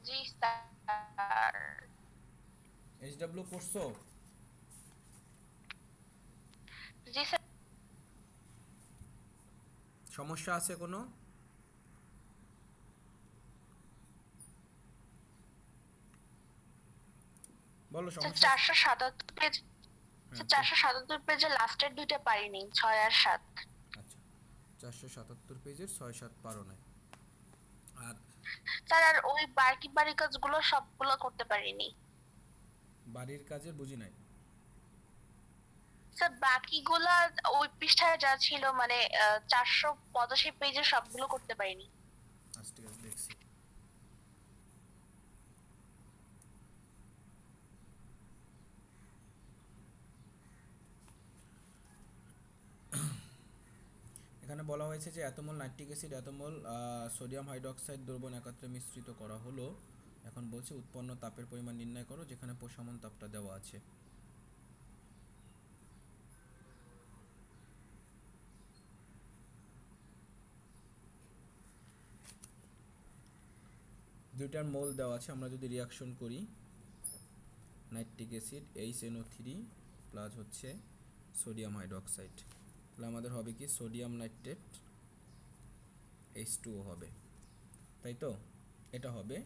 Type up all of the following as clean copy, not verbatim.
জি sir. HW করছো? জি sir. সমস্যা আছে কোনো? বলো স্যার সমস্যা। 477 পেজ। হ্যাঁ স্যার তো 477 পেজের লাস্টের দুইটা পারিনি, 6 আর 7। আচ্ছা, 477 পেজের 6-7 পারো নাই। আর স্যার আর ওই বাকি বাড়ি কাজগুলো সবগুলো করতে পারিনি। বাড়ির কাজের বুঝি নাই। স্যার বাকিগুলা ওই পৃষ্ঠায় যা ছিল মানে 485 পেজের সবগুলো করতে পারিনি। আচ্ছা ঠিক আছে, দেখছি। এখানে বলা হয়েছে যে এতমোল নাইট্রিক অ্যাসিড এতমোল সোডিয়াম হাইড্রোক্সাইড দ্রবণ একত্রে মিশ্রিত করা হলো। এখন বলছে উৎপন্ন তাপের পরিমাণ নির্ণয় করো, যেখানে প্রশমন তাপটা দেওয়া আছে। দুইটার মোল দেওয়া আছে, আমরা যদি রিয়াকশন করি নাইট্রিক অ্যাসিড HNO3 প্লাস হচ্ছে সোডিয়াম হাইড্রোক্সাইড, তাহলে আমাদের হবে কি সোডিয়াম নাইট্রেট H2O হবে, তাই তো? এটা হবে।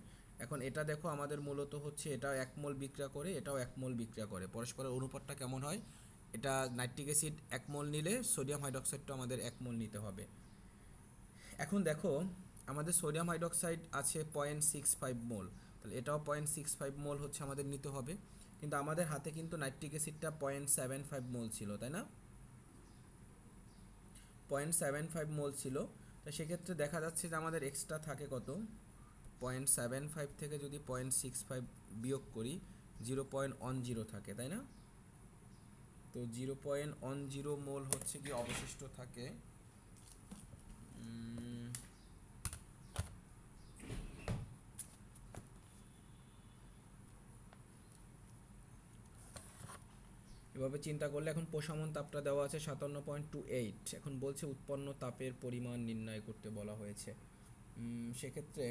এখন এটা দেখো আমাদের মূলত হচ্ছে এটা 1 মোল বিক্রিয়া করে, এটাও 1 মোল বিক্রিয়া করে, পরস্পরের অনুপাতটা কেমন হয়? এটা নাইট্রিক অ্যাসিড 1 মোল নিলে সোডিয়াম হাইড্রোক্সাইডটা আমাদের 1 মোল নিতে হবে। এখন দেখো আমাদের সোডিয়াম হাইড্রোক্সাইড আছে 0.65 মোল, তাহলে এটাও 0.65 মোল হচ্ছে আমাদের নিতে হবে। কিন্তু আমাদের হাতে কিন্তু নাইট্রিক অ্যাসিডটা 0.75 মোল ছিল, তাই না? 0.75 মোল ছিল। তো সেক্ষেত্রে দেখা যাচ্ছে যে আমাদের এক্সট্রা থাকে কত, 0.75 থেকে যদি 0.65 বিয়োগ করি 0.10 থাকে, তাই না? তো 0.10 মোল হচ্ছে কি অবশিষ্ট থাকে। এভাবে চিন্তা করলে এখন প্রশমন তাপটা দেওয়া আছে 57.28, এখন বলছে উৎপন্ন তাপের পরিমাণ নির্ণয় করতে বলা হয়েছে। সেক্ষেত্রে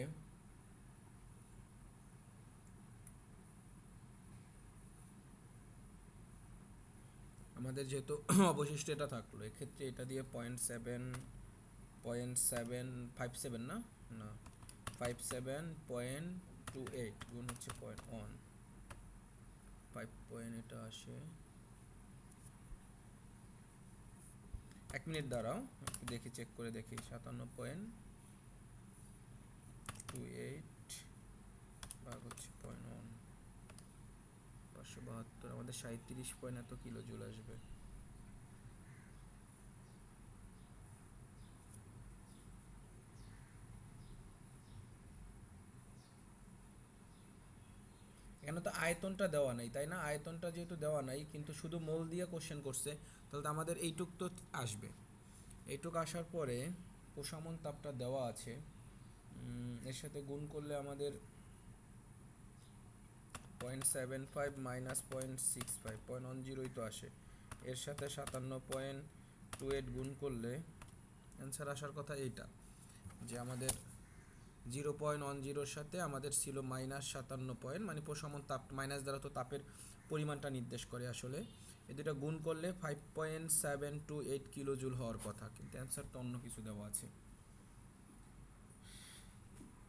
আমাদের যেহেতু অবশিষ্ট এটা থাকলো, এক্ষেত্রে এটা দিয়ে 0.57 না, না 57.28 গুণ হচ্ছে 0.1, 5 পয়েন্ট এটা আসে। 1 মিনিট দাঁড়াও, একটু দেখি, চেক করে দেখি। 57.28 ভাগ হচ্ছে 0.1, 572, আমাদের 37 পয়েন্ট এত কিলো জুল আসবে। এখানে তো আয়তনটা দেওয়া নাই, তাই না? আয়তনটা যেহেতু দেওয়া নাই কিন্তু শুধু মোল দিয়ে কোশ্চেন করছে, তাহলে তো আমাদের এইটুক তো আসবে। এইটুক আসার পরে প্রশমন তাপটা দেওয়া আছে, এর সাথে গুণ করলে আমাদের 0.75 মাইনাস 0.65, 0.10ই তো আসে। এর সাথে 57.28 গুণ করলে অ্যান্সার আসার কথা এইটা, যে আমাদের 0.10 সাথে আমাদের ছিল -57 মানে প্রশমন তাপ, মাইনাস দ্বারা তো তাপের পরিমাণটা নির্দেশ করে আসলে। এ দুটা গুণ করলে 5.728 কিলো জুল হওয়ার কথা, কিন্তু অ্যান্সার তো অন্য কিছু দেওয়া আছে।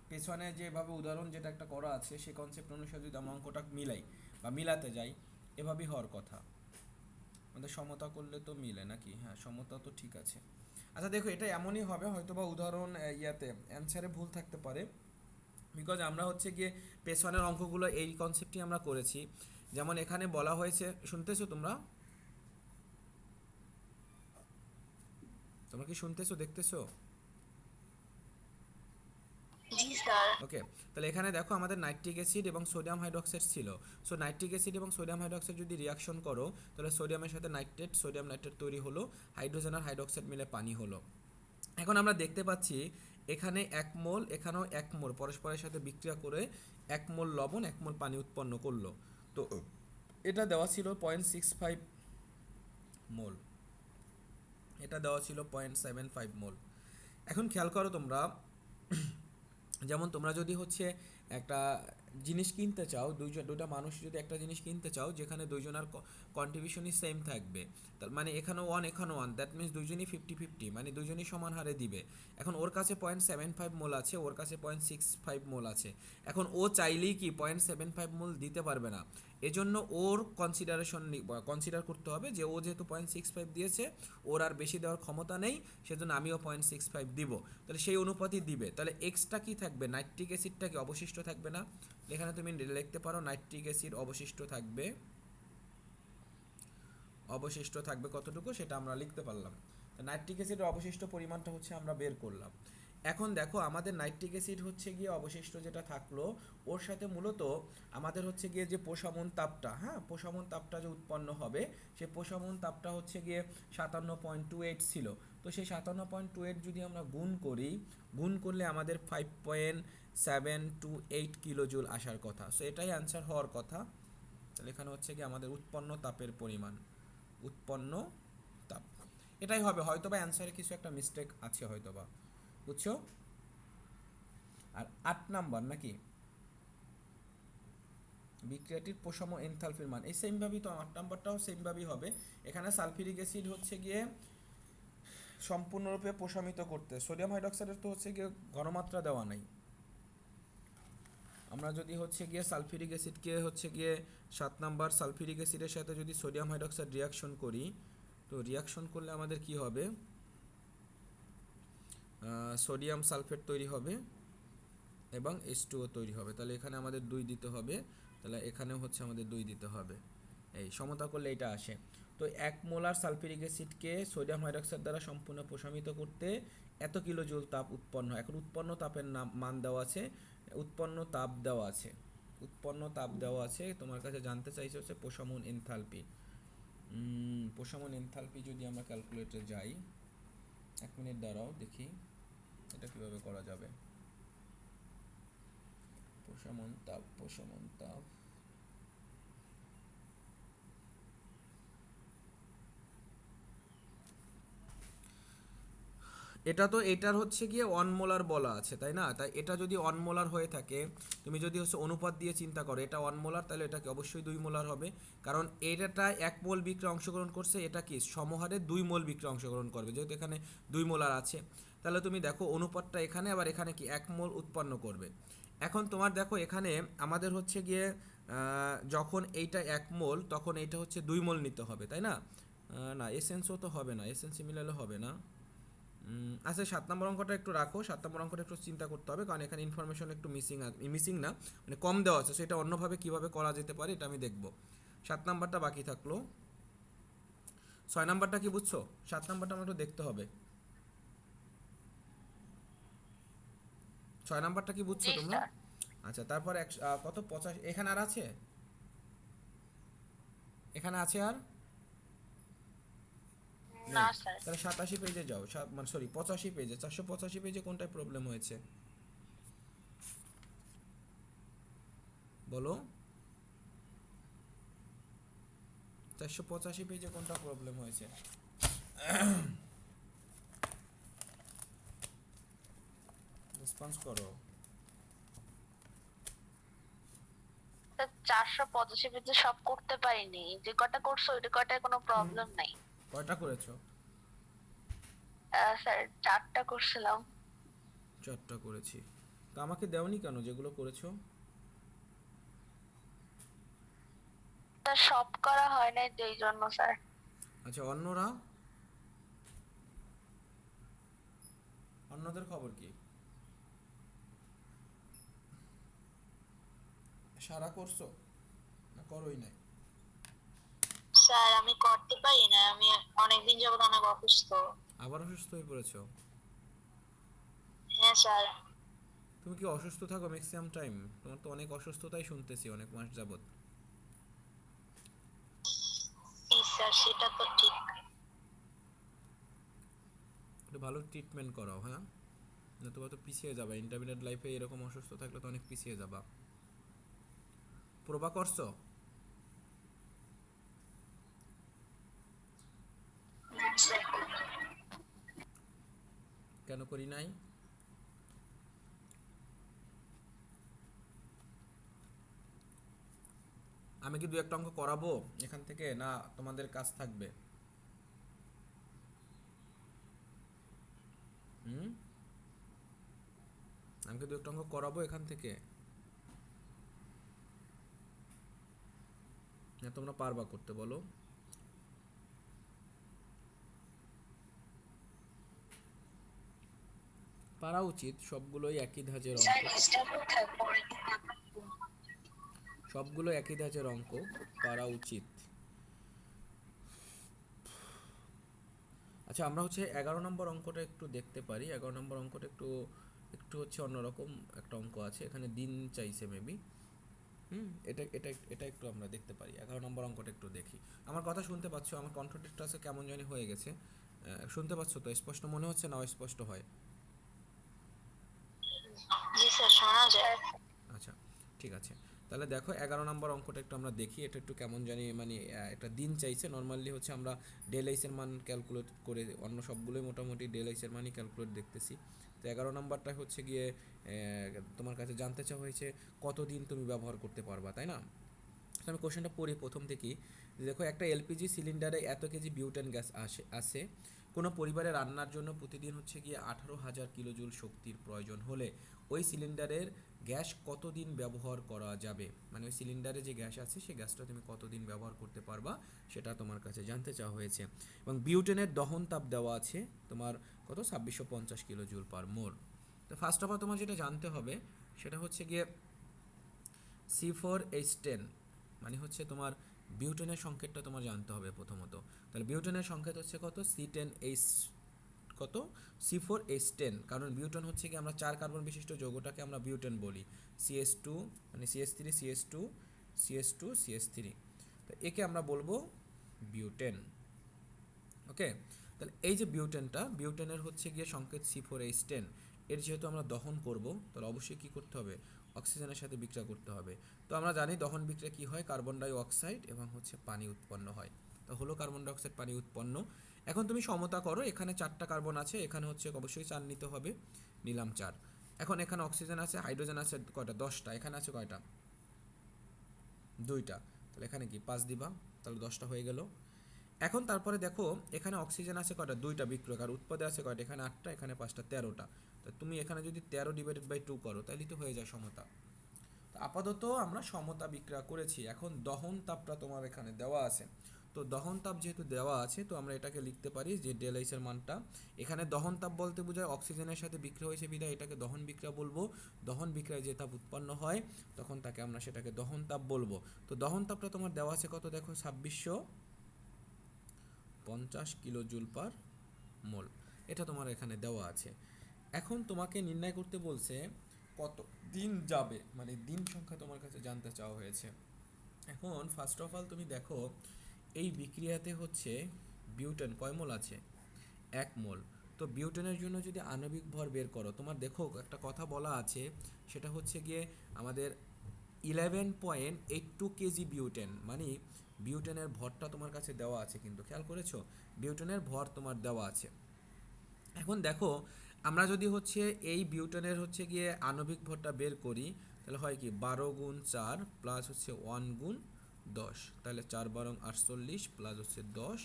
পেছনে যেভাবে উদাহরণ যেটা একটা করা আছে সেই কনসেপ্ট অনুসারে যদি আমরা অঙ্কটা মিলাই বা মিলাতে যাই, এভাবেই হওয়ার কথা। আমাদের সমতা করলে তো মিলে নাকি? হ্যাঁ, সমতা তো ঠিক আছে। আচ্ছা দেখো, এটা এমনই হবে হয়তো বা উদাহরণ ইয়াতে অ্যান্সারে ভুল থাকতে পারে, বিকজ আমরা হচ্ছে গিয়ে পেছনের অঙ্কগুলো এই কনসেপ্টই আমরা করেছি। যেমন এখানে বলা হয়েছে, শুনতেছো তোমরা? তোমরা কি শুনতেছো, দেখতেছো? জি স্যার। ওকে, তাহলে এখানে দেখো আমাদের নাইট্রিক অ্যাসিড এবং সোডিয়াম হাইড্রোক্সাইড ছিল। সো নাইট্রিক অ্যাসিড এবং সোডিয়াম হাইড্রোক্সাইড যদি রিয়াকশন করো, তাহলে সোডিয়ামের সাথে নাইট্রেট, সোডিয়াম নাইট্রেট তৈরি হলো, হাইড্রোজেন আর হাইড্রোক্সাইড মিলে পানি হলো। এখন আমরা দেখতে পাচ্ছি এখানে 1 মোল, এখানেও 1 মোল পরস্পরের সাথে বিক্রিয়া করে 1 মোল লবণ 1 মোল পানি উৎপন্ন করলো। তো এটা দেওয়া ছিল 0.65 মোল, এটা দেওয়া ছিল 0.75 মোল। এখন খেয়াল করো তোমরা, যেমন তোমরা যদি হচ্ছে একটা জিনিস কিনতে চাও, দুইটা মানুষ যদি একটা জিনিস কিনতে চাও যেখানে দুইজনের কন্ট্রিবিউশনই সেম থাকবে, তার মানে এখানেও ওয়ান এখানেও ওয়ান, দ্যাট মিনস দুইজনই 50-50, মানে দুইজনই সমান হারে দিবে। এখন ওর কাছে 0.75 মোল আছে, ওর কাছে 0.65 মোল আছে। এখন ও চাইলেই কি 0.75 মোল দিতে পারবে না, এজন্য ওর কনসিডার করতে হবে যে ও যেহেতু 0.65 দিয়েছে, ওর আর বেশি দেওয়ার ক্ষমতা নেই, সেজন্য আমিও 0.65 দিব। তাহলে সেই অনুপাতই দিবে। তাহলে এক্সটা কি থাকবে, নাইট্রিক অ্যাসিডটা কি অবশিষ্ট থাকবে না? এখানে তুমি লিখতে পারো নাইট্রিক অ্যাসিড অবশিষ্ট থাকবে, অবশিষ্ট থাকবে কতটুকু সেটা আমরা লিখতে পারলাম। নাইট্রিক অ্যাসিডের অবশিষ্ট পরিমাণটা হচ্ছে আমরা বের করলাম। এখন দেখো আমাদের নাইট্রিক অ্যাসিড হচ্ছে গিয়ে অবশিষ্ট যেটা থাকলো, ওর সাথে মূলত আমাদের হচ্ছে গিয়ে যে প্রশমন তাপটা, হ্যাঁ প্রশমন তাপটা যে উৎপন্ন হবে, সেই প্রশমন তাপটা হচ্ছে গিয়ে 57.28 ছিল। তো সেই 57.28 যদি আমরা গুণ করলে আমাদের 5.728 কিলোজুল আসার কথা। সো এটাই অ্যান্সার হওয়ার কথা। তাহলে এখানে হচ্ছে কি আমাদের উৎপন্ন তাপের পরিমাণ, উৎপন্ন তাপ এটাই হবে। হয়তোবা অ্যান্সারে কিছু একটা মিস্টেক আছে হয়তোবা, বুঝছো? আর 8 নাম্বার নাকি বিক্রিয়াটির প্রশম এনথালপির মান, এই সেমভাবেই তো 8 নাম্বারটাও সেমভাবেই হবে। এখানে সালফিউরিক অ্যাসিড হচ্ছে গিয়ে সম্পূর্ণরূপে প্রশমিত করতে, সোডিয়াম হাইড্রোক্সাইডের তো হচ্ছে গিয়ে ঘনমাত্রা দেওয়া নাই। আমরা যদি হচ্ছে গিয়ে সালফিউরিক অ্যাসিডকে হচ্ছে গিয়ে 7 নাম্বার সালফিউরিক অ্যাসিডের সাথে যদি সোডিয়াম হাইড্রোক্সাইড রিয়াকশন করি, তো রিয়াকশন করলে আমাদের কি হবে, সোডিয়াম সালফেট তৈরি হবে এবং H2O তৈরি হবে। তাহলে এখানে আমাদের 2 দিতে হবে, তাহলে এখানেও হচ্ছে আমাদের 2 দিতে হবে। এই সমতা করলে এটা আসে। তো 1 মোলার সালফিউরিক অ্যাসিডকে সোডিয়াম হাইড্রোক্সাইড দ্বারা সম্পূর্ণ প্রশমিত করতে এত কিলোজুল তাপ উৎপন্ন হয়। এখন উৎপন্ন তাপের মান দেওয়া আছে, উৎপন্ন তাপ দেওয়া আছে, উৎপন্ন তাপ দেওয়া আছে। তোমার কাছে জানতে চাইছে হচ্ছে প্রশমন এনথালপি। প্রশমন এনথালপি যদি আমরা ক্যালকুলেটরে যাই, 1 মিনিট দাঁড়াও দেখি এটা কিভাবে করা যাবে। প্রশমন তাপ, প্রশমন তাপ, এটা তো এটার হচ্ছে গিয়ে 1 মোলার বলা আছে তাই না? তাই এটা যদি 1 মোলার হয়ে থাকে, তুমি যদি হচ্ছে অনুপাত দিয়ে চিন্তা করো এটা 1 মোলার, তাহলে এটা কি অবশ্যই 2 মোলার হবে। কারণ এটা 1 মোল বিক্রিয়া অংশগ্রহণ করছে, এটা কি সমহারে 2 মোল বিক্রিয়া অংশগ্রহণ করবে, যেহেতু এখানে 2 মোলার আছে। তাহলে তুমি দেখো অনুপাতটা এখানে, আবার এখানে কি 1 মোল উৎপন্ন করবে। এখন তোমার দেখো এখানে আমাদের হচ্ছে গিয়ে যখন এইটা 1 মোল, তখন এইটা হচ্ছে 2 মোল নিতে হবে তাই না? না এসেন্সও তো হবে না, এসেন্সি মিলালে হবে না। আচ্ছা 7 নম্বর অঙ্কটা একটু রাখো, 7 নম্বর অঙ্কটা একটু চিন্তা করতে হবে, কারণ এখানে ইনফরমেশন একটু মিসিং না, মানে কম দেওয়া আছে, সেটা অন্যভাবে কিভাবে করা যেতে পারে এটা আমি দেখব। 7 নাম্বারটা বাকি থাকলো। 6 নাম্বারটা কি বুঝছো? 7 নাম্বারটা আমার একটু দেখতে হবে। 6 নাম্বারটা কি বুঝছো জি তোমরা? স্যার। আচ্ছা তারপর কত 85 এখানে আর আছে, এখানে আছে আর না নেই। স্যার। তাহলে 87 পেজে যাও, মানে সরি 85 পেজে, 485 পেজে কোনটায় প্রবলেম হয়েছে বলো? 485 পেজে কোনটা প্রবলেম হয়েছে? রেসপন্স করো। স্যার 485 পেজে সব করতে পারিনি, যে কটা করছো ওই কটায় কোনো প্রবলেম নাই। কয়টা করেছো? স্যার 4টা করছিলাম। 4টা করেছি। তা আমাকে দেওনি কেন যেগুলো করেছো? স্যার সব করা হয় নাই তো এই জন্য স্যার। আচ্ছা অন্যরা, অন্যদের খবর কি? সারা করছো না করোই নাই? স্যার আমি করতে পারি না, আমি অনেকদিন যাবত অনেক অসুস্থ। আবার অসুস্থ হয়ে পড়েছো? হ্যাঁ স্যার। তুমি কি অসুস্থ থাকো ম্যাক্সিমাম টাইম? তোমার তো অনেক অসুস্থতাই শুনতেছি অনেক মাস যাবত। জি স্যার, সেটা তো ঠিক। একটু ভালো ট্রিটমেন্ট করাও, হ্যাঁ, নতুবা তো পিছিয়ে যাবা। ইন্টারমিডিয়েট লাইফে এরকম অসুস্থ থাকলে তো অনেক পিছিয়ে যাবা। প্রভা করছো? না স্যার। কেন করি নাই? আমি কি দু একটা অঙ্ক করাবো এখান থেকে, না তোমাদের কাজ থাকবে? হুম, আমি কি দু একটা অঙ্ক করাবো এখান থেকে, না তোমরা পারবা করতে বলো? পারা উচিত, সবগুলোই একই ধাঁচের অঙ্ক, সবগুলো একই ধাঁচের অঙ্ক, পারা উচিত। আচ্ছা আমরা হচ্ছে 11 নম্বর অঙ্কটা একটু দেখতে পারি। 11 নম্বর অঙ্কটা একটু একটু হচ্ছে অন্যরকম একটা অঙ্ক আছে, এখানে দিন চাইছে মেবি। এটা এটা এটা একটু আমরা দেখতে পারি। 11 নম্বর অঙ্কটা একটু দেখি। আমার কথা শুনতে পাচ্ছ? আমার কণ্ঠটা আছে কেমন জানি হয়ে গেছে, শুনতে পাচ্ছ তো? স্পষ্ট মনে হচ্ছে না অস্পষ্ট হয়? জি স্যার, শোনা যায়। আচ্ছা, ঠিক আছে। তাহলে দেখো 11 নম্বর অঙ্কটা একটু আমরা দেখি। এটা একটু কেমন জানি মানে একটা দিন চাইছে। নর্মালি হচ্ছে আমরা ডেল আইসের মান ক্যালকুলেট করে, অন্য সবগুলোই মোটামুটি ডেল আইসের মানই ক্যালকুলেট দেখতেছি। তো 11 নম্বরটা হচ্ছে গিয়ে তোমার কাছে জানতে চাওয়া হয়েছে কতদিন তুমি ব্যবহার করতে পারবা, তাই না? তো আমি কোশ্চেনটা পড়ি প্রথম থেকেই। যে দেখো, একটা এলপিজি সিলিন্ডারে এত কেজি বিউটেন গ্যাস আসে। কোনো পরিবারে রান্নার জন্য প্রতিদিন হচ্ছে গিয়ে 18,000 কিলোজুল শক্তির প্রয়োজন হলে ওই সিলিন্ডারের গ্যাস কতদিন ব্যবহার করা যাবে, মানে ওই সিলিন্ডারে যে গ্যাস আছে সেই গ্যাসটা তুমি কতদিন ব্যবহার করতে পারবা সেটা তোমার কাছে জানতে চাওয়া হয়েছে। এবং বিউটেনের দহন তাপ দেওয়া আছে তোমার কত, 2650 কিলোজুল পার মোল। তো ফার্স্ট অফ অল তোমার যেটা জানতে হবে সেটা হচ্ছে গিয়ে C4H10, মানে হচ্ছে তোমার বিউটেনের সংকেতটা তোমার জানতে হবে প্রথমত। তাহলে বিউটেনের সংকেত হচ্ছে কত, C10H, কত, C4H10। কারণ বিউটেন হচ্ছে কি, আমরা 4 কার্বন বিশিষ্ট যৌগটাকে আমরা বিউটেন বলি। CS2 মানে CH3 CH2 CH2 CH3, তো একে আমরা বলবো বিউটেন। ওকে, তাহলে এই যে বিউটেনটা, বিউটেনের হচ্ছে গিয়ে সংকেত C4H10, এর যেহেতু আমরা দহন করব তাহলে অবশ্যই কী করতে হবে, অক্সিজেনের সাথে বিক্রিয়া করতে হবে। তো আমরা জানি দহন বিক্রিয়া কী হয়, কার্বন ডাই অক্সাইড এবং হচ্ছে পানি উৎপন্ন হয়। তো হলো কার্বন ডাই অক্সাইড পানি উৎপন্ন। এখন তুমি সমতা করো, এখানে 4টা কার্বন আছে, এখানে হচ্ছে অবশ্যই 4 নিতে হবে, নিলাম 4। এখন এখানে অক্সিজেন আছে, হাইড্রোজেন আছে কয়টা, 10টা। এখানে আছে কয়টা, 2টা। তাহলে এখানে কি 5 দিবা, তাহলে 10টা হয়ে গেল। এখন তারপরে দেখো এখানে অক্সিজেন আছে কয়টা, 2টা বিক্রিয়ক, আর উৎপাদে আছে কয়টা, এখানে 8টা, এখানে 5টা, 13টা। তো তুমি এখানে যদি 13/2 করো তাহলে তো হয়ে যায় সমতা। তো আপাতত আমরা সমতা বিক্রিয়া করেছি। এখন দহন তাপটা তোমার এখানে দেওয়া আছে। তো দহন তাপ যেহেতু দেওয়া আছে, তো আমরা এটাকে লিখতে পারি যে ডেল এইচের মানটা, এখানে দহন তাপ বলতে বোঝায় অক্সিজেনের সাথে বিক্রিয়া হয়েছে বিধায় এটাকে দহন বিক্রিয়া বলবো। দহন বিক্রিয়ায় যে তাপ উৎপন্ন হয় তখন তাকে আমরা সেটাকে দহন তাপ বলবো। তো দহন তাপটা তোমার দেওয়া আছে কত, দেখো 2650 কিলোজুল পার মোল, এটা তোমার এখানে দেওয়া আছে। এখন তোমাকে নির্ণয় করতে বলছে কত দিন যাবে, মানে দিন সংখ্যা তোমার কাছে জানতে চাওয়া হয়েছে। এখন ফার্স্ট অফ অল তুমি দেখো এই বিক্রিয়াতে হচ্ছে বিউটেন কয় মোল আছে, 1 মোল। তো বিউটেনের জন্য যদি আণবিক ভর বের করো, তোমার দেখো একটা কথা বলা আছে, সেটা হচ্ছে গিয়ে আমাদের 11.82 কেজি বিউটেন, মানে বিউটেনের ভরটা তোমার কাছে দেওয়া আছে, কিন্তু খেয়াল করেছো বিউটেনের ভর তোমার দেওয়া আছে। এখন দেখো আমরা যদি হচ্ছে এই বিউটেনের হচ্ছে গিয়ে আণবিক ভরটা বের করি, তাহলে হয় কি 12 × 4 প্লাস হচ্ছে 1 × 10, তাহলে 4 × 12 = 48 প্লাস হচ্ছে 10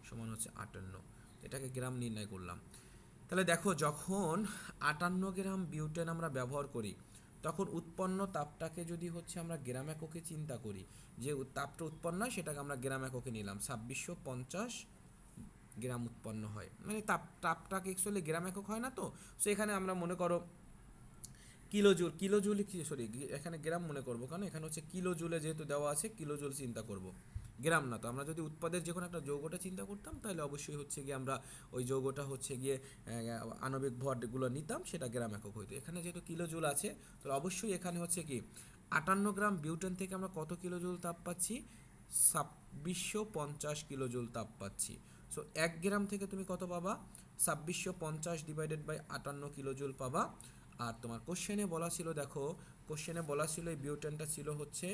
সমান হচ্ছে 58। এটাকে গ্রাম নির্ণয় করলাম। তাহলে দেখো যখন 58 গ্রাম বিউটেন আমরা ব্যবহার করি তখন উৎপন্ন তাপটাকে যদি হচ্ছে আমরা গ্রাম এককে চিন্তা করি, যে তাপটা উৎপন্ন হয় সেটাকে আমরা গ্রাম এককে নিলাম, 2650 গ্রাম উৎপন্ন হয়, মানে তাপটাকে অ্যাকচুয়ালি গ্রাম একক হয় না। তো সো এখানে আমরা মনে করো কিলোজুল, কিলোজুল কি সরি এখানে গ্রাম মনে করব, কারণ এখানে হচ্ছে কিলোজুলে যেহেতু দেওয়া আছে কিলোজুল চিন্তা করব, গ্রাম না। তো আমরা যদি উৎপাদের যে কোনো একটা যৌগটা চিন্তা করতাম তাহলে অবশ্যই হচ্ছে গিয়ে আমরা ওই যৌগটা হচ্ছে গিয়ে আণবিক ভরগুলো নিতাম, সেটা গ্রাম একক হইতো। এখানে যেহেতু কিলোজুল আছে তাহলে অবশ্যই এখানে হচ্ছে কি 58 গ্রাম বিউটেন থেকে আমরা কত কিলোজুল তাপ পাচ্ছি, 2650 কিলোজুল তাপ পাচ্ছি। সো 1 গ্রাম থেকে তুমি কত পাবা, 2650 / 58 কিলোজুল পাবা। আর তোমার কোশ্চেনে বলা ছিল, দেখো কোশ্চেনে বলা ছিল এই বিউটেনটা ছিল হচ্ছে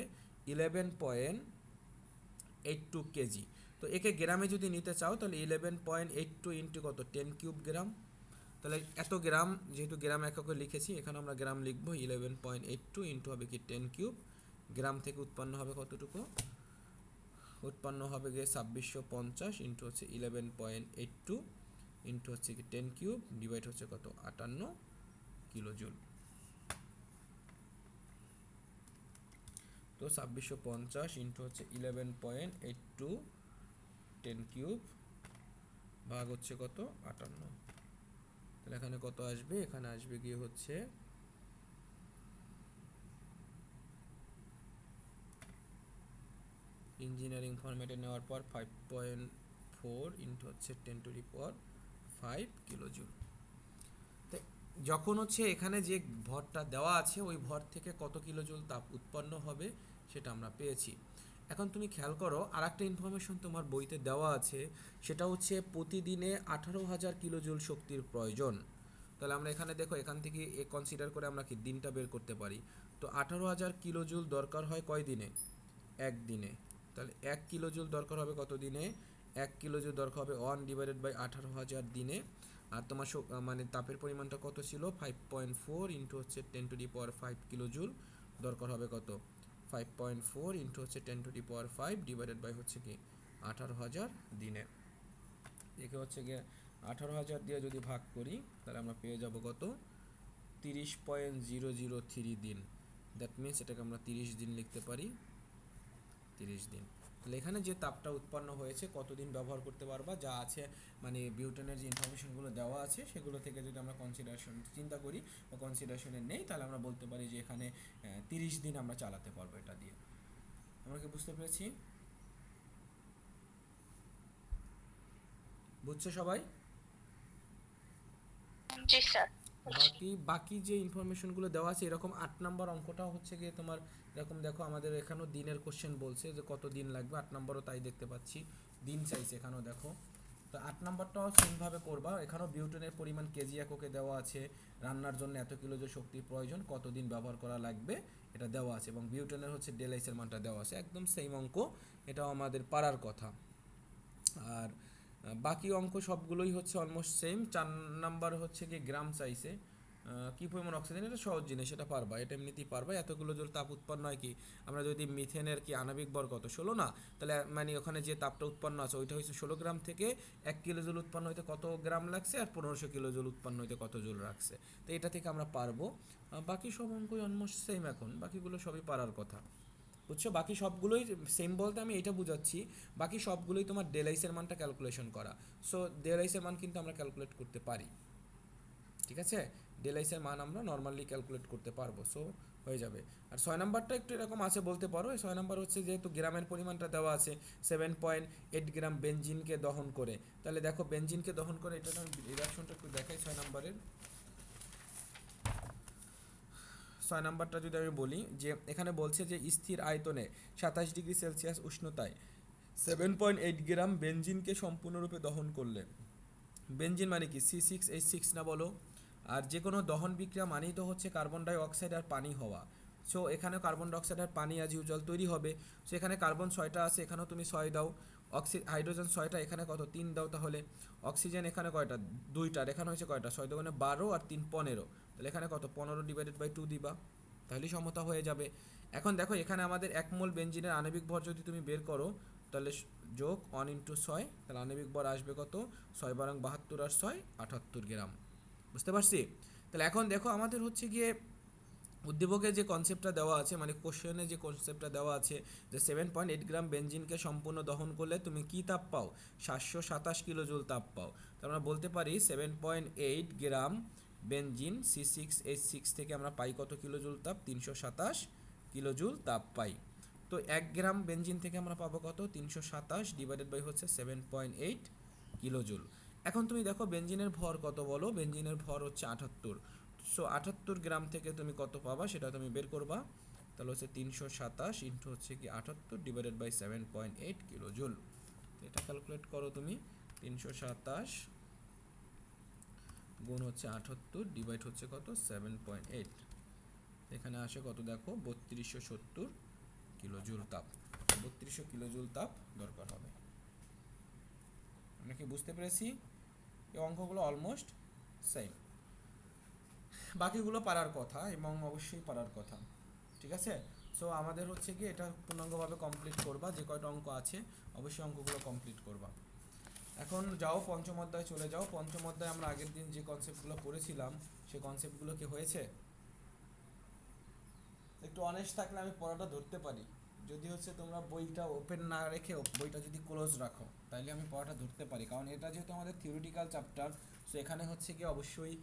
11.82 কেজি। তো একে গ্রামে যদি নিতে চাও তাহলে 11.82 ইন্টু কত, 10³ গ্রাম। তাহলে এত গ্রাম, যেহেতু গ্রাম এককে লিখেছি এখানে আমরা গ্রাম লিখবো, 11.82 ইন্টু হবে কি 10³ গ্রাম থেকে উৎপন্ন হবে কতটুকু, উৎপন্ন হবে গিয়ে 2650 ইন্টু হচ্ছে 11.82 ইন্টু হচ্ছে কি 10 কিউব ডিভাইড হচ্ছে কত 58 কিলো জুল। তো 2650 ইন্টু হচ্ছে 11.82 10 কিউব ভাগ হচ্ছে কত 58, তাহলে এখানে কত আসবে, এখানে আসবে গিয়ে হচ্ছে ইঞ্জিনিয়ারিং ফরম্যাটে নেওয়ার পর 5.4 ইন্টু হচ্ছে 10⁵ কিলো জুল। যখন হচ্ছে এখানে যে ভরটা দেওয়া আছে ওই ভর থেকে কত কিলো জুল তাপ উৎপন্ন হবে সেটা আমরা পেয়েছি। এখন তুমি খেয়াল করো আর একটা ইনফরমেশন তোমার বইতে দেওয়া আছে, সেটা হচ্ছে প্রতিদিনে 18,000 কিলো জুল শক্তির প্রয়োজন। তাহলে আমরা এখানে দেখো এখান থেকে কনসিডার করে আমরা কি দিনটা বের করতে পারি। তো 18,000 কিলো জুল দরকার হয় কয় দিনে, একদিনে। তাহলে 1 কিলো জুল দরকার হবে কত দিনে, 1 কিলো জুল দরকার হবে 1/18,000 দিনে। আর তোমার মানে তাপের পরিমাণটা কত ছিল 5.4 ইন্টু হচ্ছে 10⁵ কিলো জুল, দরকার হবে কত 5.4 ইন্টু হচ্ছে 10⁵ ডিভাইডেড বাই হচ্ছে কি 18,000 দিনে। একে হচ্ছে গিয়ে 18,000 দিয়ে যদি ভাগ করি তাহলে আমরা পেয়ে যাব কত 30.003 দিন। দ্যাট মিনস এটাকে আমরা 30 দিন লিখতে পারি, 30 দিন। তাহলে এখানে যে তাপটা উৎপন্ন হয়েছে কতদিন ব্যবহার করতে পারবা যা আছে, মানে বিউটেনের যে ইনফরমেশনগুলো দেওয়া আছে সেগুলো থেকে যদি আমরা কনসিডারেশন চিন্তা করি বা কনসিডারেশনে নেই, তাহলে আমরা বলতে পারি যে এখানে 30 দিন আমরা চালাতে পারবো এটা দিয়ে। আমরা কি বুঝতে পেরেছি? বুঝছো সবাই? জি স্যার। বাকি যে ইনফরমেশনগুলো দেওয়া আছে এরকম 8 নাম্বার অঙ্কটাও হচ্ছে গিয়ে তোমার এরকম দেখো আমাদের এখানেও দিনের কোশ্চেন বলছে যে কত দিন লাগবে, 8 নাম্বারও তাই দেখতে পাচ্ছি দিন চাইছে এখানেও দেখো। তো 8 নাম্বারটাও সেমভাবে করবা, এখানেও বিউটেনের পরিমাণ কেজি এককে দেওয়া আছে, রান্নার জন্য এত কিলো যে শক্তির প্রয়োজন, কতদিন ব্যবহার করা লাগবে এটা দেওয়া আছে, এবং বিউটেনের হচ্ছে ডেলাইসের মানটা দেওয়া আছে, একদম সেম অঙ্ক, এটাও আমাদের পারার কথা। আর বাকি অঙ্ক সবগুলোই হচ্ছে অলমোস্ট সেম। 4 নাম্বার হচ্ছে কি গ্রাম চাইছে, কি পরিমাণ অক্সিজেন, এটা সহজ জিনিস, এটা পারবা, এটা এমনিতেই পারবা। এতগুলো জল তাপ উৎপন্ন হয় কি, আমরা যদি মিথেনের কি আণবিক ভর কত 16 না, তাহলে মানে ওখানে যে তাপটা উৎপন্ন আছে ওইটা হচ্ছে 16 গ্রাম থেকে 1 কিলো জল উৎপন্ন হইতে কত গ্রাম লাগছে, আর 1500 কিলো জল উৎপন্ন হইতে কত জল রাখছে। তো এটা থেকে আমরা পারবো। বাকি সব অঙ্কই অলমোস্ট সেম, এখন বাকিগুলো সবই পারার কথা, বুঝছো? বাকি সবগুলোই সেম বলতে আমি এটা বুঝাচ্ছি, বাকি সবগুলোই তোমার ডেলাইসের মানটা ক্যালকুলেশন করা। সো ডেলাইসের মান কিন্তু আমরা ক্যালকুলেট করতে পারি, ঠিক আছে? ডেলাইসের মান আমরা নর্মালি ক্যালকুলেট করতে পারবো, সো হয়ে যাবে। আর 6 নাম্বারটা একটু এরকম আছে বলতে পারো, এই 6 নাম্বার হচ্ছে যেহেতু গ্রামের পরিমাণটা দেওয়া আছে 7.8 গ্রাম বেনজিনকে দহন করে, তাহলে দেখো বেনজিনকে দহন করে এটা আমি রিডাকশনটা একটু দেখাই। 6 নাম্বারের 6 নাম্বারটা যদি আমি বলি যে এখানে বলছে যে স্থির আয়তনে 27 ডিগ্রি সেলসিয়াস উষ্ণতায় 7.8 গ্রাম বেনজিনকে সম্পূর্ণরূপে দহন করলে, বেনজিন মানে কি C6H6 না বলো? আর যে কোনো দহন বিক্রিয়া মানেই তো হচ্ছে কার্বন ডাই অক্সাইড আর পানি হওয়া। সো এখানে কার্বন ডাই অক্সাইড আর পানি আজ ইউজুয়াল তৈরি হবে। সো এখানে কার্বন 6টা আছে, এখানেও তুমি 6 দাও, হাইড্রোজেন 6টা, এখানে কত 3 দাও, তাহলে অক্সিজেন এখানে কয়টা 2টা, এখানে হচ্ছে কয়টা 6 দুগুণে 12 আর 3 15, তাহলে এখানে কত 15 ডিভাইডেড বাই 2 দিবা, তাহলেই সমতা হয়ে যাবে। এখন দেখো এখানে আমাদের 1 মোল বেনজিনের আণবিক ভর যদি তুমি বের করো তাহলে যোগ 1 ইন্টু 6, তাহলে আণবিক ভর আসবে কত 6 বারং 72 আর 6 78 গ্রাম। বুঝতে পারছি? তাহলে এখন দেখো আমাদের হচ্ছে গিয়ে উদ্দীপকের যে কনসেপ্টটা দেওয়া আছে, মানে কোশ্চেনে যে কনসেপ্টটা দেওয়া আছে যে 7.8 গ্রাম বেনজিনকে সম্পূর্ণ দহন করলে তুমি কি তাপ পাও, 727 কিলো জুল তাপ পাও। তো আমরা বলতে পারি 7.8 গ্রাম বেনজিন C6H6 থেকে আমরা পাই কত কিলো জুল তাপ, 327 কিলো জুল তাপ পাই। তো 1 গ্রাম বেনজিন থেকে আমরা পাবো কত 327 ডিভাইডেড বাই হচ্ছে 7.8 কিলো জুল। এখন তুমি দেখো বেনজিনের ভর কত বলো, বেনজিনের ভর হচ্ছে 78। সো 78 গ্রাম থেকে তুমি কত পাবা সেটা তুমি বের করবা, তাহলে হচ্ছে 327 ইন্টু হচ্ছে কি 78 ডিভাইডেড বাই 7.8 কিলো জুল। এটা ক্যালকুলেট করো তুমি, 327 গুণ হচ্ছে 78 ডিভাইড হচ্ছে কত 7.8, এখানে আসে কত দেখো 3270 কিলো জুল তাপ, 3200 কিলো জুল তাপ দরকার হবে। আমরা কি বুঝতে পেরেছি? এই অঙ্কগুলো অলমোস্ট সেম, বাকিগুলো পারার কথা এবং অবশ্যই পারার কথা, ঠিক আছে? সো আমাদের হচ্ছে কি এটা পূর্ণাঙ্গভাবে কমপ্লিট করবা, যে কয়টা অঙ্ক আছে অবশ্যই অঙ্কগুলো কমপ্লিট করবা। এখন যাও পঞ্চম অধ্যায় চলে যাও। পঞ্চম অধ্যায় আমরা আগের দিন যে কনসেপ্টগুলো পড়েছিলাম সেই কনসেপ্টগুলো কি হয়েছে? একটু অনেস্ট থাকলে আমি পড়াটা ধরতে পারি। যদি হচ্ছে তোমরা বইটা ওপেন না রেখে বইটা যদি ক্লোজ রাখো তাহলে আমি পড়াটা ধরতে পারি, কারণ এটা যেহেতু আমাদের থিওরিটিক্যাল চ্যাপ্টার, সো এখানে হচ্ছে কি অবশ্যই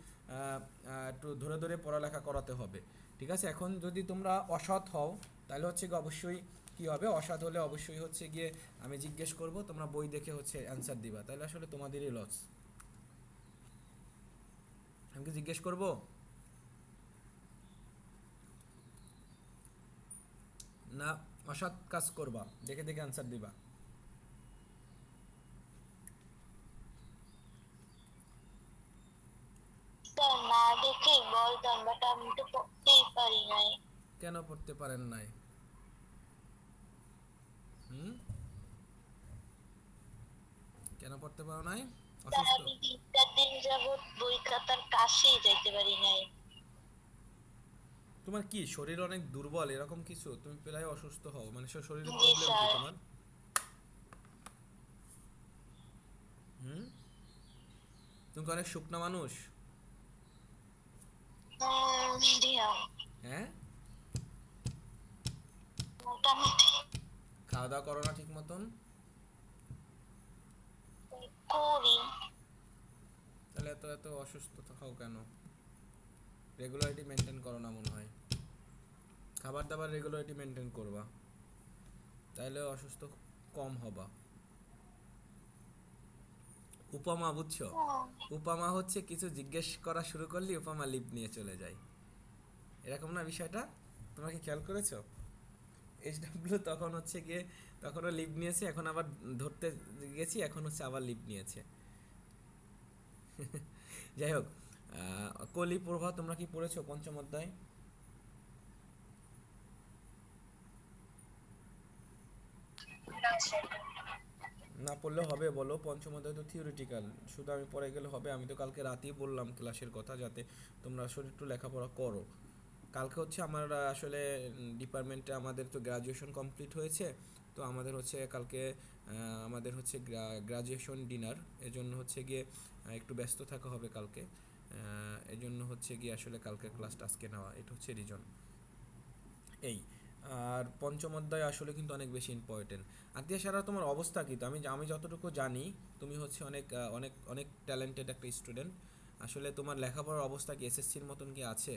একটু ধরে ধরে পড়ালেখা করাতে হবে। ঠিক আছে, এখন যদি তোমরা অসৎ হও তাহলে হচ্ছে কি অবশ্যই কি হবে, অসৎ হলে অবশ্যই হচ্ছে গিয়ে আমি জিজ্ঞেস করব, তোমরা বই দেখে হচ্ছে অ্যান্সার দিবা, তাহলে আসলে তোমাদেরই লস। আমি কি জিজ্ঞেস করব? না অসৎ কাজ করবা, দেখে দেখে অ্যান্সার দিবা? স্যার না দেখেই বলতাম, বাট আমি তো পড়তেই পারি নাই। কেন পড়তে পারেন নাই? হুম, কেন পড়তে পারো নাই? স্যার অসুস্থ? আমি 3-4 দিন যাবত বই খাতার কাছেই যাইতে পারি নাই। তোমার কি শরীর অনেক দুর্বল এরকম কিছু? তুমি প্রায় অসুস্থ হও, মানে শরীরের জি প্রবলেম কি স্যার। তোমার? হুম, তুমি কি অনেক শুকনা মানুষ? মিডিয়াম, হ্যাঁ, মোটামুটি খাওয়া দাওয়া করো না ঠিক মতন? করি। তাহলে এত এত অসুস্থ থাকাও কেন? রেগুলারিটি মেনটেন করো না মনে হয়। খাবার দাবার রেগুলারিটি মেনটেন করবা, তাহলে অসুস্থ কম হবা। উপমা বুঝছো? উপমা হচ্ছে কিছু জিজ্ঞেস করা শুরু করলে উপমা লিপ নিয়ে চলে যায়, এরকম না বিষয়টা? তোমরা কি খেয়াল করেছো? এইচডাব্লিউ তখন হচ্ছে গিয়ে তখনও লিভ নিয়েছে, এখন আবার ধরতে গেছি, এখন হচ্ছে আবার লিভ নিয়েছে। যাই হোক, কলি প্রভা তোমরা কি পড়েছো পঞ্চম অধ্যায়? না পড়লেও হবে, বলো। পঞ্চম অধ্যায় তো থিওরিটিক্যাল, শুধু আমি পড়ে গেলে হবে? আমি তো কালকে রাতেই বললাম ক্লাসের কথা, যাতে তোমরা আসলে একটু লেখাপড়া করো। কালকে হচ্ছে আমার আসলে ডিপার্টমেন্টে আমাদের তো গ্রাজুয়েশন কমপ্লিট হয়েছে, তো আমাদের হচ্ছে কালকে আমাদের হচ্ছে গ্রাজুয়েশন ডিনার, এজন্য হচ্ছে গিয়ে একটু ব্যস্ত থাকা হবে কালকে। এজন্য হচ্ছে গিয়ে আসলে কালকে ক্লাসটা আজকে নেওয়া, এটা হচ্ছে রিজন। এই আর পঞ্চম অধ্যায় আসলে কিন্তু অনেক বেশি ইম্পর্টেন্ট। আত্মীয় সারা তোমার অবস্থা কি? তো আমি আমি যতটুকু জানি তুমি হচ্ছে অনেক অনেক অনেক ট্যালেন্টেড একটা স্টুডেন্ট। আসলে তোমার লেখাপড়ার অবস্থা কি এসএসসির মতন কি আছে,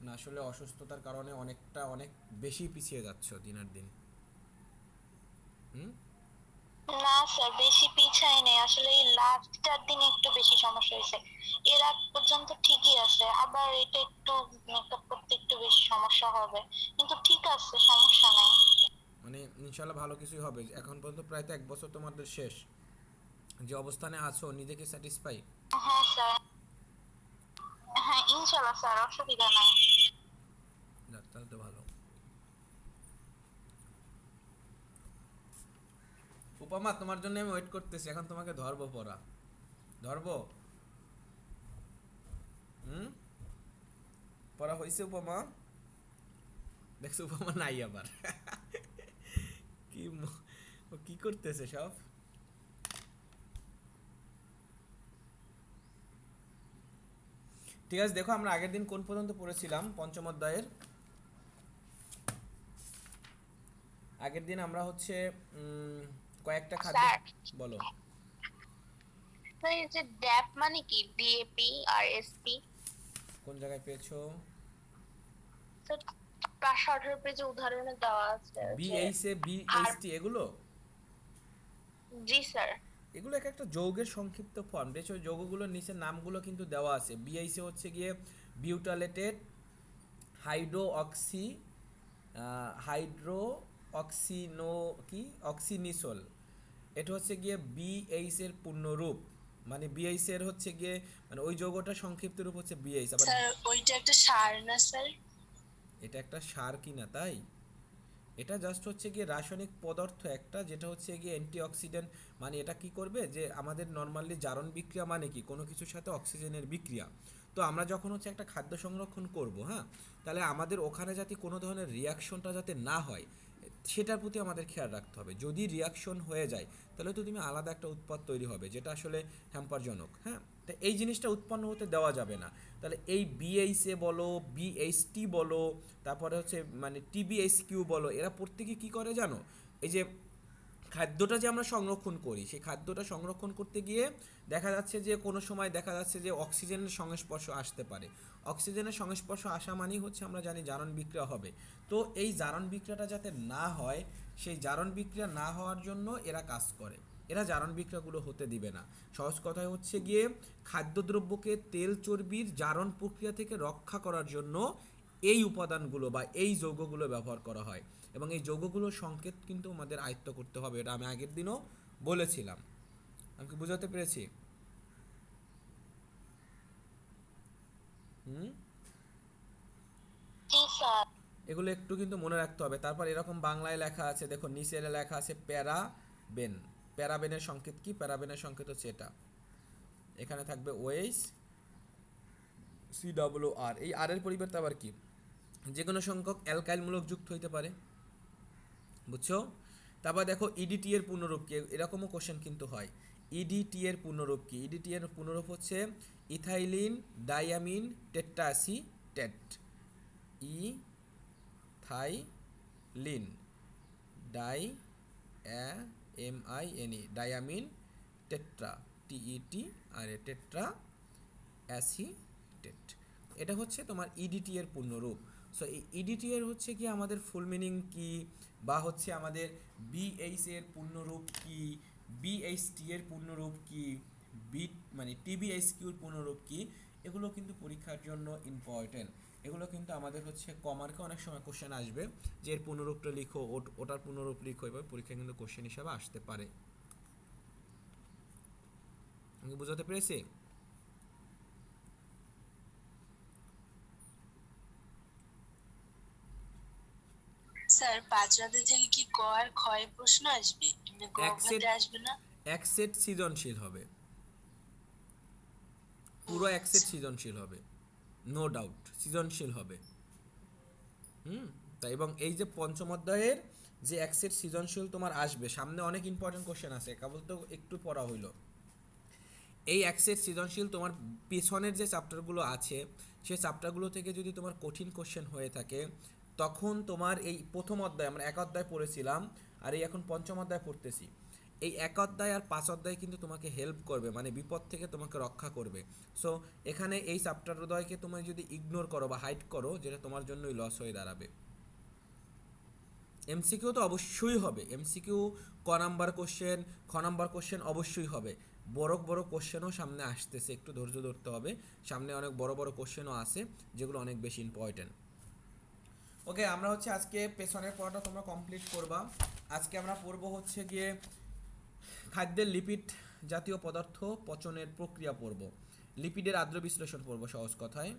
না আসলে অসুস্থতার কারণে অনেকটা অনেক বেশি পিছিয়ে যাচ্ছ দিনের দিন? হুম, না স্যার, বেশি পিছাই নেই, আসলে এই লাস্ট 4 দিন একটু বেশি সমস্যা হয়েছে। এর আগ পর্যন্ত ঠিকই আছে, আবার এটা একটু মেকআপ করতে একটু বেশি সমস্যা হবে, কিন্তু ঠিক আছে, সমস্যা নাই। মানে ইনশাল্লাহ ভালো কিছুই হবে। এখন পর্যন্ত প্রায় তো 1 বছর তোমাদের শেষ, যে অবস্থানে আছো নিজেকে স্যাটিসফাই? হ্যাঁ স্যার, হ্যাঁ ইনশাল্লাহ স্যার, অসুবিধা নাই। যাক তাহলে তো ভালো। উপমা তোমার জন্য আমি ওয়েট করতেছি, এখন তোমাকে ধরবো পড়া, ধরবো। হুম, পড়া হয়েছে উপমা? দেখছো উপমা নাই আবার। কি ও কি করতেছে সব? ঠিক আছে, দেখো আমরা আগের দিন কোন পর্যন্ত পড়েছিলাম পঞ্চম অধ্যায়ের? আগের দিন আমরা হচ্ছে কয়েকটা খাদ্য, স্যার, বলো। স্যার এই যে ড্যাপ মানে কি? ডিএপি আর এসপি? কোন জায়গায় পেয়েছো? স্যার 518 পেজে উদাহরণে দেওয়া আছে যে। বিএইচ এ আর বিএইচটি এগুলো? জি স্যার। এগুলো এক একটা যৌগের সংক্ষিপ্ত ফর্ম, দেখো যৌগগুলোর নিচে নামগুলো কিন্তু দেওয়া আছে। বিএইচএ হচ্ছে গিয়ে বিউটালেটেড হাইড্রো অক্সি হাইড্রো অক্সিনো কি অক্সিনিসোল, এটা হচ্ছে গিয়ে বিএইচ এর পূর্ণরূপ। মানে বিএইচ এর হচ্ছে গিয়ে মানে ওই যৌগটা সংক্ষিপ্ত রূপ হচ্ছে বিএইচ। আবার স্যার ওইটা একটা সার না স্যার? এটা একটা সার কিনা তাই? এটা জাস্ট হচ্ছে গিয়ে রাসায়নিক পদার্থ একটা, যেটা হচ্ছে গিয়ে অ্যান্টিঅক্সিডেন্ট। মানে এটা কি করবে, যে আমাদের নর্মালি জারণ বিক্রিয়া মানে কি, কোনো কিছুর সাথে অক্সিজেনের বিক্রিয়া। তো তো আমরা যখন হচ্ছে একটা খাদ্য সংরক্ষণ করব, হ্যাঁ, তাহলে আমাদের ওখানে যাতে কোনো ধরনের রিয়াকশনটা যাতে না হয় সেটার প্রতি আমাদের খেয়াল রাখতে হবে। যদি রিয়াকশন হয়ে যায় তাহলে তো তুমি আলাদা একটা উৎপাদ তৈরি হবে যেটা আসলে হ্যাম্পারজনক, হ্যাঁ। তো এই জিনিসটা উৎপন্ন হতে দেওয়া যাবে না। তাহলে এই বিএইচএ বলো, বিএইচটি বলো, তারপরে হচ্ছে মানে টিবিএইচকিউ বলো, এরা প্রত্যেকে কী করে জানো, এই যে খাদ্যটা যে আমরা সংরক্ষণ করি সেই খাদ্যটা সংরক্ষণ করতে গিয়ে দেখা যাচ্ছে যে কোনো সময় দেখা যাচ্ছে যে অক্সিজেনের সংস্পর্শ আসতে পারে। অক্সিজেনের সংস্পর্শ আসা মানেই হচ্ছে আমরা জানি জারণ বিক্রিয়া হবে। তো এই জারণ বিক্রিয়াটা যাতে না হয়, সেই জারণ বিক্রিয়া না হওয়ার জন্য এরা কাজ করে। এরা জারণ বিক্রিয়াগুলো হতে দিবে না। সহজ কথায় হচ্ছে গিয়ে খাদ্যদ্রব্যকে তেল চর্বির জারণ প্রক্রিয়া থেকে রক্ষা করার জন্য এই উপাদানগুলো বা এই যৌগগুলো ব্যবহার করা হয়। এবং এই যৌগগুলোর সংকেত কিন্তু আমাদের আয়ত্ত করতে হবে, এটা আমি আগের দিনও বলেছিলাম। আমি কি বুঝাতে পেরেছি? হুম। জি স্যার। এগুলো একটু কিন্তু মনে রাখতে হবে। তারপর এরকম বাংলায় লেখা আছে, দেখো নিচে লেখা আছে প্যারাবেন। প্যারাবেনের সংকেত কি? প্যারাবেনের সংকেত হচ্ছে এটা, এখানে থাকবে ওএইচ সি ডব্লিউ আর। এই আর এর পরিবর্তে আবার কি, যে কোনো সংখ্যক অ্যালকাইল মূলক যুক্ত হইতে পারে, বুঝছো? তারপর দেখো ইডিটি এর পূর্ণরূপ কি, এরকমও কোশ্চেন কিন্তু হয়। ইডিটি এর পূর্ণরূপ কি? ইডিটি এর পূর্ণরূপ হচ্ছে ethylene diamine টেট্রাসিটেট। Ethylene die এমআইএনই diamine tetra TET আর টেট্রা অ্যাসিটেট। এটা হচ্ছে তোমার ইডিটি এর পূর্ণরূপ। সো এই ইডিটি এর হচ্ছে কি আমাদের ফুল মিনিং কি, বা হচ্ছে আমাদের বিএইচ এর পূর্ণরূপ কি, বিএইচটি এর পূর্ণরূপ কি, বি মানে টিবিএইচকিউ এর পূর্ণরূপ কি, এগুলো কিন্তু পরীক্ষার জন্য ইম্পর্টেন্ট। এগুলো কিন্তু আমাদের হচ্ছে কমার্কে অনেক সময় কোশ্চেন আসবে যে এর পূর্ণরূপটা লিখো, ওটার পূর্ণরূপ লিখো, এভাবে পরীক্ষায় কিন্তু কোশ্চেন হিসাবে আসতে পারে। আমি কি বুঝাতে পেরেছি? স্যার ৫ রাতে থেকে কি ক আর খ এর প্রশ্ন আসবে, এমনি গ এক সেট ঘতে আসবে না? এক সেট সৃজনশীল হবে, পুরো এক সেট সৃজনশীল হবে, নো ডাউট সৃজনশীল হবে। তাই এবং এই যে পঞ্চম অধ্যায়ের যে এক সেট সৃজনশীল তোমার আসবে সামনে, অনেক ইম্পর্টেন্ট কোশ্চেন আছে, কেবল তো একটু পড়া হইলো। এই এক সেট সৃজনশীল তোমার পিছনের যে চ্যাপ্টারগুলো আছে সেই চ্যাপ্টারগুলো থেকে যদি তোমার কঠিন কোশ্চেন হয়ে থাকে, তখন তোমার এই প্রথম অধ্যায় আমরা এক অধ্যায় পড়েছিলাম আর এই এখন পঞ্চম অধ্যায় পড়তেছি, এই এক অধ্যায় আর ৫ অধ্যায় কিন্তু তোমাকে হেল্প করবে, মানে বিপদ থেকে তোমাকে রক্ষা করবে। সো এখানে এই চ্যাপ্টার অধ্যায়কে তুমি যদি ইগনোর করো বা হাইড করো, যেটা তোমার জন্যই লস হয়ে দাঁড়াবে। এমসিকিউ তো অবশ্যই হবে, এমসিকিউ ক নাম্বার কোশ্চেন, খ নাম্বার কোশ্চেন অবশ্যই হবে। বড় বড় কোশ্চেনও সামনে আসতেছে, একটু ধৈর্য ধরতে হবে, সামনে অনেক বড় বড় কোশ্চেনও আছে যেগুলো অনেক বেশি ইম্পর্টেন্ট। ওকে, আমরা হচ্ছে আজকে পেছনের পড়াটা তোমরা কমপ্লিট করবা। আজকে আমরা পড়বো হচ্ছে গিয়ে খাদ্যের লিপিড জাতীয় পদার্থ পচনের প্রক্রিয়া পড়ব, লিপিডের আদ্র বিশ্লেষণ পড়ব। সহজ কথায়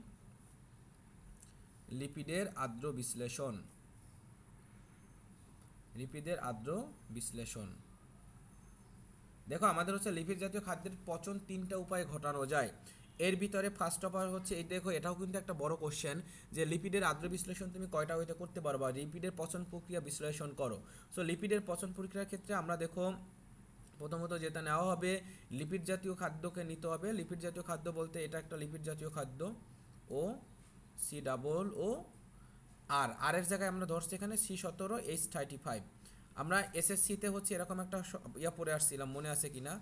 লিপিডের আদ্র বিশ্লেষণ, লিপিডের আদ্র বিশ্লেষণ। দেখো আমাদের হচ্ছে লিপিড জাতীয় খাদ্যের পচন 3টা উপায়ে ঘটানো যায়। এর ভিতরে ফার্স্ট অফ অল হচ্ছে এই, দেখো এটাও কিন্তু একটা বড় কোশ্চেন যে লিপিডের আদ্র বিশ্লেষণ তুমি কয়টা হইতে করতে পারবা, লিপিডের পচন প্রক্রিয়া বিশ্লেষণ করো। সো লিপিডের পচন প্রক্রিয়ার ক্ষেত্রে আমরা দেখো প্রথমত যেটা নেওয়া হবে, লিপিড জাতীয় খাদ্যকে নিতে হবে। লিপিড জাতীয় খাদ্য বলতে এটা একটা লিপিড জাতীয় খাদ্য, ও সি ডাবল ও আর, আর এর জায়গায় আমরা ধরছি এখানে C17H35। আমরা এসএসসিতে হচ্ছে এরকম একটা ইয়া পড়ে আসছিলাম, মনে আছে কিনা,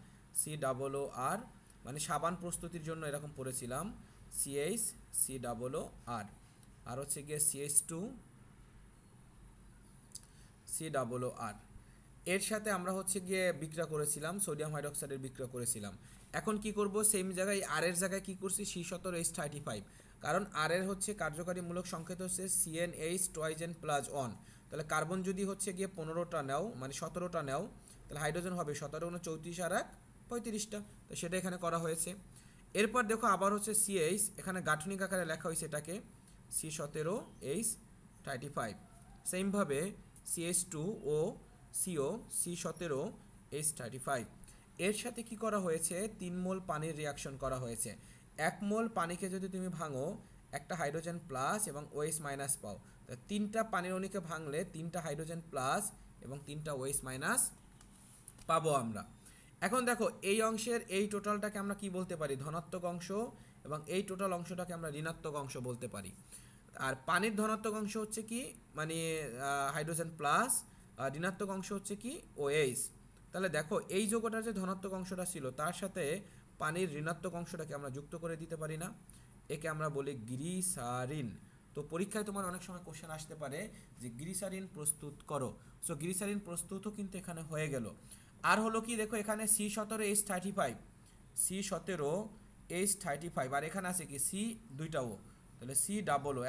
C00R, মানে সাবান প্রস্তুতির জন্য এরকম পড়েছিলাম, CH, C00R, আর হচ্ছে গিয়ে CH2, C00R। এর সাথে আমরা হচ্ছে গিয়ে বিক্রিয়া করেছিলাম, সোডিয়াম হাইড্রোক্সাইডের বিক্রিয়া করেছিলাম। এখন কি করব, সেম জায়গায় আর এর জায়গায় কি করছি, C17H35, কারণ আর এর হচ্ছে কার্যকারী মূলক সংকেত হচ্ছে CnH টুয়াইজেন +1। তাহলে কার্বন যদি হচ্ছে গিয়ে 15টা নাও, মানে 17টা নাও, তাহলে হাইড্রোজেন হবে 17 × 34 আর 1 35টা। তো সেটা এখানে করা হয়েছে। এরপর দেখো আবার হচ্ছে CH, এখানে গাঠনিক আকারে লেখা হয়েছে এটাকে C17H35। সেমভাবে CH2 ও CO C17H35। এর সাথে কি করা হয়েছে, 3 মোল পানির রিয়াকশন করা হয়েছে। 1 মোল পানিকে যদি তুমি ভাঙো একটা হাইড্রোজেন প্লাস এবং OH মাইনাস পাও, তা 3টা পানির অণুকে ভাঙলে 3টা হাইড্রোজেন প্লাস এবং 3টা OH মাইনাস পাবো আমরা। এখন দেখো এই অংশের এই টোটালটাকে আমরা কি বলতে পারি, ধনাত্মক অংশ, এবং এই টোটাল অংশটাকে আমরা ঋণাত্মক অংশ বলতে পারি। আর পানির ধনাত্মক অংশ হচ্ছে কি মানে হাইড্রোজেন প্লাস, আর ঋণাত্মক অংশ হচ্ছে কি OH। তাহলে দেখো এই যৌগটার যে ধনাত্মক অংশটা ছিল তার সাথে পানির ঋণাত্মক অংশটাকে আমরা যুক্ত করে দিতে পারি না, একে আমরা বলি গ্লিসারিন। তো পরীক্ষায় তোমার অনেক সময় কোশ্চেন আসতে পারে যে গ্লিসারিন প্রস্তুত করো, সো গ্লিসারিন প্রস্তুতও কিন্তু এখানে হয়ে গেল। আর হলো কি দেখো এখানে C17H35, C17H35, আর এখানে আছে কি C দুইটাও, তাহলে C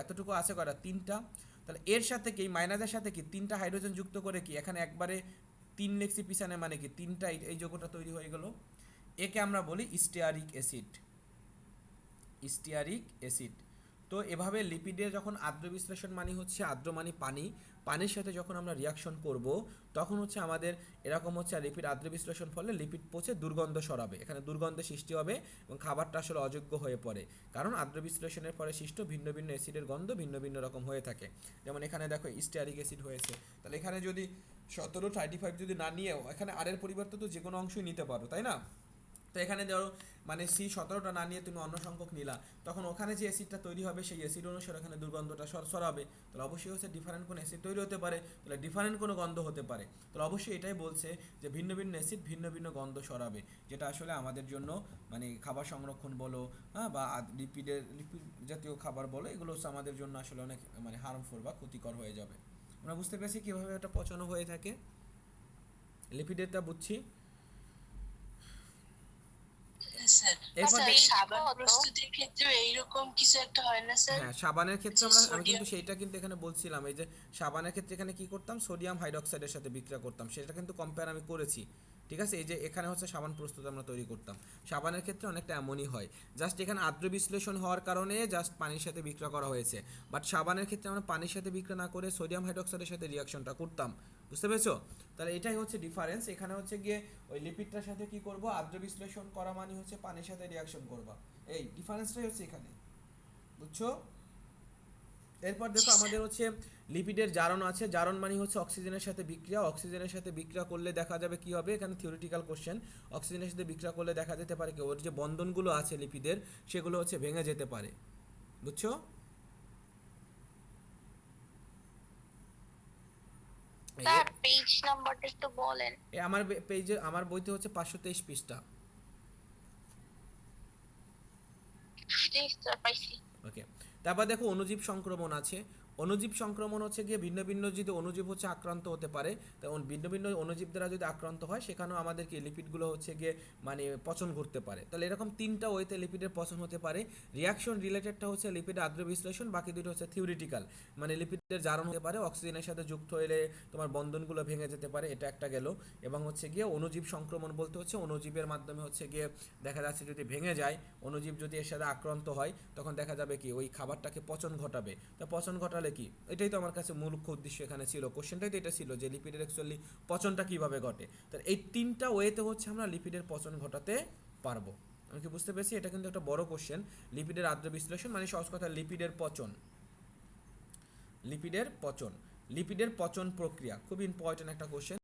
এতটুকু আছে করা 3টা। তাহলে এর সাথে কি মাইনাসের সাথে কি 3টা হাইড্রোজেন যুক্ত করে কি এখানে একবারে 3 লিখছি পিছনে, মানে কি 3টা এই যৌগটা তৈরি হয়ে গেল। একে আমরা বলি স্টিয়ারিক অ্যাসিড, স্টিয়ারিক অ্যাসিড। তো এভাবে লিপিডের যখন আদ্র বিশ্লেষণ মানে হচ্ছে আদ্র মানে পানি, পানির সাথে যখন আমরা রিয়াকশন করব তখন হচ্ছে আমাদের এরকম হচ্ছে লিপিড আদ্র বিশ্লেষণ ফলে লিপিড পচে দুর্গন্ধ সরাবে, এখানে দুর্গন্ধের সৃষ্টি হবে এবং খাবারটা আসলে অযোগ্য হয়ে পড়ে, কারণ আদ্র বিশ্লেষণের পরে সৃষ্ট ভিন্ন ভিন্ন অ্যাসিডের গন্ধ ভিন্ন ভিন্ন রকম হয়ে থাকে। যেমন এখানে দেখো স্টিয়ারিক অ্যাসিড হয়েছে, তাহলে এখানে যদি 1735 যদি না নিয়েও এখানে আর এর পরিবর্তে তো যে কোনো অংশই নিতে পারো, তাই না? তো এখানে ধরো মানে C17টা না নিয়ে তুমি অন্য সংখ্যক নিলা, তখন ওখানে যে অ্যাসিডটা তৈরি হবে সেই অ্যাসিড অনুসারে এখানে দুর্গন্ধটা সরাবে, তাহলে অবশ্যই হচ্ছে ডিফারেন্ট কোনো অ্যাসিড তৈরি হতে পারে, তাহলে ডিফারেন্ট কোনো গন্ধ হতে পারে, তাহলে অবশ্যই এটাই বলছে যে ভিন্ন ভিন্ন অ্যাসিড ভিন্ন ভিন্ন গন্ধ সরাবে, যেটা আসলে আমাদের জন্য মানে খাবার সংরক্ষণ বলো, হ্যাঁ, বা লিপিড জাতীয় খাবার বলো, এগুলো হচ্ছে আমাদের জন্য আসলে অনেক মানে হার্মফুল বা ক্ষতিকর হয়ে যাবে। আমরা বুঝতে পেরেছি কীভাবে এটা পচানো হয়ে থাকে, লিপিডেরটা বুঝছি। স্যার এরপর স্যার, এই সাবান কত? প্রস্তুতির ক্ষেত্রে এইরকম কিছু একটা হয় না স্যার? হ্যাঁ, সাবানের ক্ষেত্রে যে আমি সোডিয়াম। কিন্তু সেইটা কিন্তু এখানে বলছিলাম, এই যে সাবানের ক্ষেত্রে এখানে কি করতাম, সোডিয়াম হাইড্রোক্সাইডের সাথে বিক্রিয়া করতাম, সেটা কিন্তু কম্পেয়ার আমি করেছি, ঠিক আছে? এই যে এখানে হচ্ছে সাবান প্রস্তুত আমরা তৈরি করতাম, সাবানের ক্ষেত্রে অনেকটা এমনই হয়, জাস্ট এখানে আদ্র বিশ্লেষণ হওয়ার কারণে জাস্ট পানির সাথে বিক্রিয়া করা হয়েছে, বাট সাবানের ক্ষেত্রে আমরা পানির সাথে বিক্রিয়া না করে সোডিয়াম হাইড্রোক্সাইডের সাথে রিয়াকশনটা করতাম, বুঝতে পেরেছো? তাহলে এটাই হচ্ছে ডিফারেন্স, এখানে হচ্ছে গিয়ে ওই লিপিডটার সাথে কি করব, আদ্র বিশ্লেষণ করা মানে হচ্ছে পানির সাথে রিয়াকশন করবা, এই ডিফারেন্সটাই হচ্ছে এখানে, বুঝছো? এরপর দেখো আমাদের হচ্ছে লিপিডের জারণ আছে, জারণ মানে হচ্ছে অক্সিজেনের সাথে বিক্রিয়া, অক্সিজেনের সাথে বিক্রিয়া করলে দেখা যাবে কি হবে, এখানে থিওরিটিক্যাল কোশ্চেন, অক্সিজেনের সাথে বিক্রিয়া করলে দেখা যেতে পারে কি ওর যে বন্ধনগুলো আছে লিপিডের সেগুলো হচ্ছে ভেঙে যেতে পারে, বুঝছো? স্যার পেজ নাম্বারটা একটু বলেন। আমার পেজে আমার বইতে হচ্ছে 523 পৃষ্ঠা। জি স্যার, পাইছি। ওকে, তারপর দেখো অণুজীব সংক্রমণ আছে, অণুজীব সংক্রমণ হচ্ছে গিয়ে ভিন্ন ভিন্ন যদি অণুজীব হচ্ছে আক্রান্ত হতে পারে, তখন ভিন্ন ভিন্ন অণুজীব দ্বারা যদি আক্রান্ত হয় সেখানেও আমাদের কি লিপিডগুলো হচ্ছে গিয়ে মানে পচন ঘটতে পারে, তাহলে এরকম 3টা ওয়েতে লিপিডের পচন হতে পারে। রিয়াকশন রিলেটেডটা হচ্ছে লিপিডের আদ্র বিশ্লেষণ, বাকি দুটো হচ্ছে থিওরিটিক্যাল, মানে লিপিডের জারণ হতে পারে, অক্সিজেনের সাথে যুক্ত হলে তোমার বন্ধনগুলো ভেঙে যেতে পারে, এটা একটা গেল। এবং হচ্ছে গিয়ে অণুজীব সংক্রমণ বলতে হচ্ছে অণুজীবের মাধ্যমে হচ্ছে গিয়ে দেখা যাচ্ছে যদি ভেঙে যায়, অণুজীব যদি এর সাথে আক্রান্ত হয় তখন দেখা যাবে কি ওই খাবারটাকে পচন ঘটাবে, তা পচন ঘটালে কি, এটাই তো আমার কাছে মূল উদ্দেশ্য এখানে ছিল, কোশ্চেনটাই তো এটা ছিল যে লিপিডের অ্যাকচুয়ালি পচনটা কিভাবে ঘটে, তার এই 3টা ওয়েতে হচ্ছে আমরা লিপিডের পচন ঘটাতে পারবো। আমি কি বুঝতে পেরেছি? এটা কিন্তু একটা বড় কোশ্চেন, লিপিডের আদ্র বিশ্লেষণ মানে সহজ কথা লিপিডের পচন, লিপিডের পচন, লিপিডের পচন প্রক্রিয়া খুব ইম্পর্টেন্ট একটা কোশ্চেন।